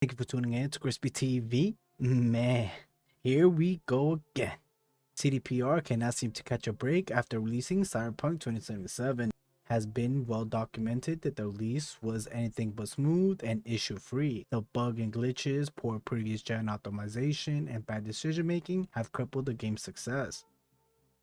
Thank you for tuning in to Crispy TV. Man, here we go again. CDPR cannot seem to catch a break after releasing Cyberpunk 2077. Has been well documented that the release was anything but smooth and issue free. The bug and glitches, poor previous gen optimization, and bad decision making have crippled the game's success.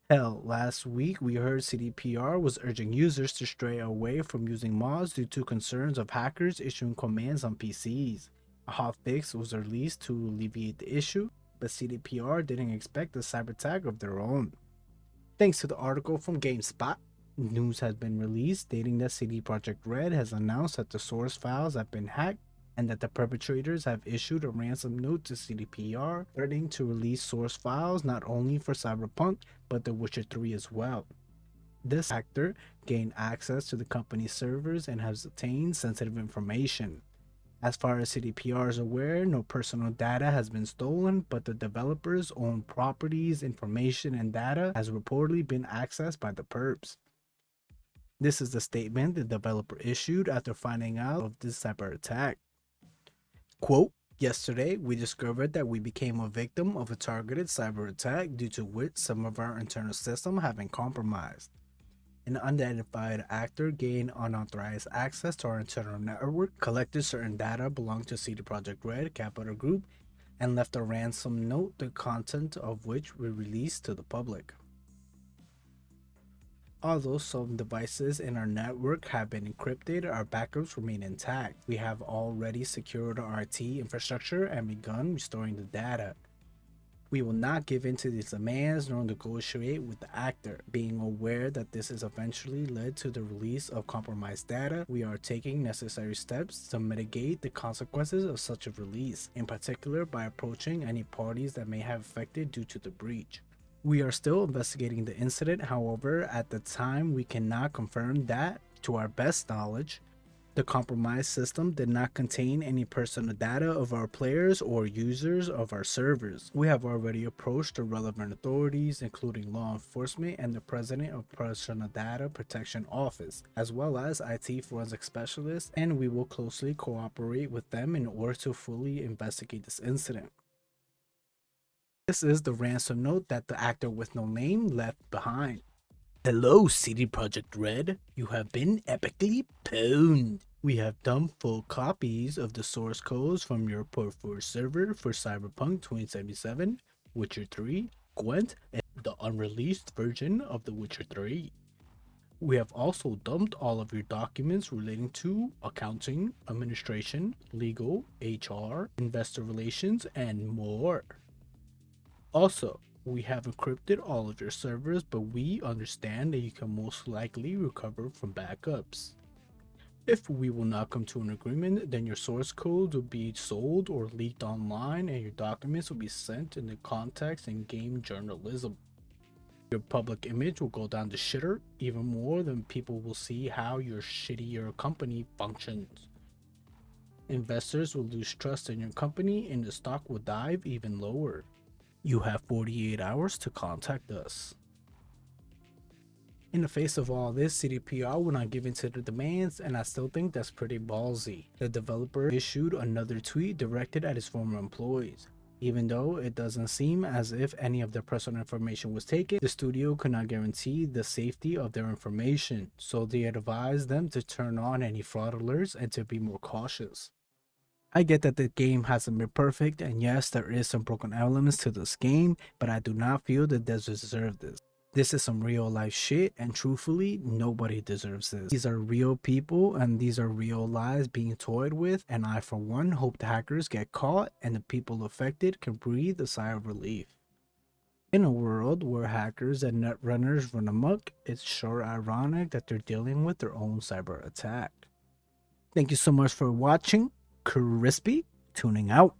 Hell, last week we heard CDPR was urging users to stray away from using mods due to concerns of hackers issuing commands on PCs. A hotfix was released to alleviate the issue, but CDPR didn't expect a cyberattack of their own. Thanks to the article from GameSpot, news has been released stating that CD Projekt Red has announced that the source files have been hacked and that the perpetrators have issued a ransom note to CDPR threatening to release source files not only for Cyberpunk but The Witcher 3 as well. This actor gained access to the company's servers and has obtained sensitive information. As far as CDPR is aware, no personal data has been stolen, but the developers' own properties, information, and data has reportedly been accessed by the perps. This is the statement the developer issued after finding out of this cyber attack. Quote, "Yesterday, we discovered that we became a victim of a targeted cyber attack due to which some of our internal systems have been compromised. An unidentified actor gained unauthorized access to our internal network, collected certain data belonging to CD Projekt Red Capital Group, and left a ransom note, the content of which we released to the public. Although some devices in our network have been encrypted, our backups remain intact. We have already secured our IT infrastructure and begun restoring the data. We will not give in to these demands nor negotiate with the actor. Being aware that this has eventually led to the release of compromised data, we are taking necessary steps to mitigate the consequences of such a release, in particular by approaching any parties that may have affected due to the breach. We are still investigating the incident, however, at the time we cannot confirm that, to our best knowledge, the compromised system did not contain any personal data of our players or users of our servers. We have already approached the relevant authorities, including law enforcement and the President of Personal Data Protection Office, as well as IT forensic specialists, and we will closely cooperate with them in order to fully investigate this incident." This is the ransom note that the actor with no name left behind. "Hello, CD Projekt Red. You have been epically pwned. We have dumped full copies of the source codes from your port 4 server for Cyberpunk 2077, Witcher 3, Gwent, and the unreleased version of The Witcher 3. We have also dumped all of your documents relating to accounting, administration, legal, HR, investor relations, and more. Also, we have encrypted all of your servers, but we understand that you can most likely recover from backups. If we will not come to an agreement, then your source codes will be sold or leaked online and your documents will be sent into context in game journalism. Your public image will go down the shitter even more than people will see how your shittier company functions. Investors will lose trust in your company and the stock will dive even lower. You have 48 hours to contact us." In the face of all this, CDPR will not give in to the demands, and I still think that's pretty ballsy. The developer issued another tweet directed at his former employees. Even though it doesn't seem as if any of their personal information was taken, the studio could not guarantee the safety of their information, so they advised them to turn on any fraud alerts and to be more cautious. I get that the game hasn't been perfect, and yes, there is some broken elements to this game, but I do not feel that they deserve this. This is some real life shit, and truthfully, nobody deserves this. These are real people, and these are real lives being toyed with, and I for one hope the hackers get caught and the people affected can breathe a sigh of relief. In a world where hackers and netrunners run amok, it's sure ironic that they're dealing with their own cyber attack. Thank you so much for watching. Crispy, tuning out.